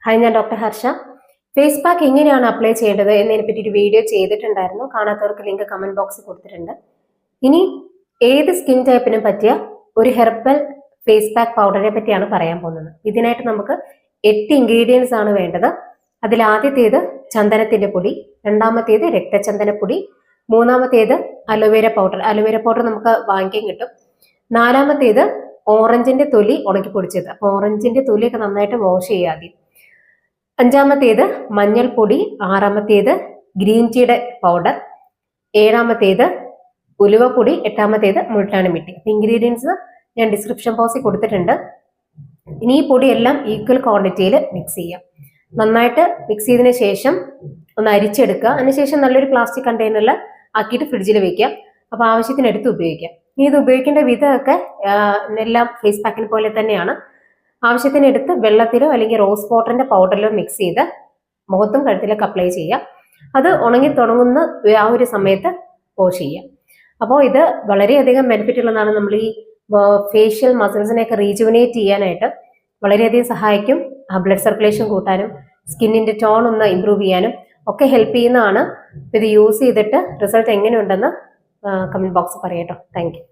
Hi, ഞാൻ doctor Harsh. Face pack എങ്ങനെയാണ് apply ചെയ്യേണ്ടത് എന്നതിനെ പറ്റി ഒരു വീഡിയോ ചെയ്തിട്ടുണ്ടായിരുന്നു. കാണാത്തവർക്ക് ലിങ്ക് കമന്റ് ബോക്സിൽ കൊടുത്തിട്ടുണ്ട്. ഇനി ഏത് സ്കിൻ ടൈപ്പിനും പറ്റിയ ഒരു ഹെർബൽ ഫേസ് പാക്ക് പൗഡറിനെ പറ്റിയാണ് പറയാൻ പോകുന്നത്. ഇതിനായിട്ട് നമുക്ക് 8 ഇൻഗ്രീഡിയൻസ് ആണ് വേണ്ടത്. അതിൽ ആദ്യത്തേത് ചന്ദനത്തിന്റെ പൊടി, രണ്ടാമത്തേത് രക്തചന്ദനപ്പൊടി, മൂന്നാമത്തേത് അലോവേര പൗഡർ. അലോവേര പൗഡർ നമുക്ക് വാങ്ങിക്കാൻ കിട്ടും. നാലാമത്തേത് ഓറഞ്ചിന്റെ തൊലി ഉണക്കി പൊടിച്ചത്. അപ്പൊ ഓറഞ്ചിന്റെ തൊലിയൊക്കെ നന്നായിട്ട് വാഷ് ചെയ്യാതെ. അഞ്ചാമത്തേത് മഞ്ഞൾപ്പൊടി, ആറാമത്തേത് ഗ്രീൻ ടീയുടെ പൗഡർ, ഏഴാമത്തേത് ഉലുവപ്പൊടി, എട്ടാമത്തേത് മുൾട്ടാണി മിട്ടി. ഇൻഗ്രീഡിയൻസ് ഞാൻ ഡിസ്ക്രിപ്ഷൻ ബോക്സിൽ കൊടുത്തിട്ടുണ്ട്. ഇനി ഈ പൊടിയെല്ലാം ഈക്വൽ ക്വാണ്ടിറ്റിയിൽ മിക്സ് ചെയ്യാം. നന്നായിട്ട് മിക്സ് ചെയ്തതിന് ശേഷം ഒന്ന് അരിച്ചെടുക്കുക. അതിനുശേഷം നല്ലൊരു പ്ലാസ്റ്റിക് കണ്ടെയ്നറിൽ ആക്കിയിട്ട് ഫ്രിഡ്ജിൽ വെക്കാം. അപ്പോൾ ആവശ്യത്തിന് എടുത്ത് ഉപയോഗിക്കാം. ഇനി ഇത് ഉപയോഗിക്കേണ്ട വിധമൊക്കെ എല്ലാം ഫേസ് പാക്കിന് പോലെ തന്നെയാണ്. ആവശ്യത്തിന് എടുത്ത് വെള്ളത്തിലോ അല്ലെങ്കിൽ റോസ് വാട്ടറിന്റെ പൗഡറിലോ മിക്സ് ചെയ്ത് മുഖത്തും കഴുത്തിലൊക്കെ അപ്ലൈ ചെയ്യാം. അത് ഉണങ്ങി തുടങ്ങുന്ന ആ ഒരു സമയത്ത് വാഷ് ചെയ്യാം. അപ്പോൾ ഇത് വളരെയധികം ബെനിഫിറ്റ് ഉള്ളതാണ്. നമ്മൾ ഈ ഫേഷ്യൽ മസിൽസിനെയൊക്കെ റീജുവനേറ്റ് ചെയ്യാനായിട്ട് വളരെയധികം സഹായിക്കും. ബ്ലഡ് സർക്കുലേഷൻ കൂട്ടാനും സ്കിന്നിന്റെ ടോൺ ഒന്ന് ഇമ്പ്രൂവ് ചെയ്യാനും ഒക്കെ ഹെൽപ്പ് ചെയ്യുന്നതാണ്. ഇത് യൂസ് ചെയ്തിട്ട് റിസൾട്ട് എങ്ങനെയുണ്ടെന്ന് കമന്റ് ബോക്സിൽ പറയാട്ടോ. Thank you.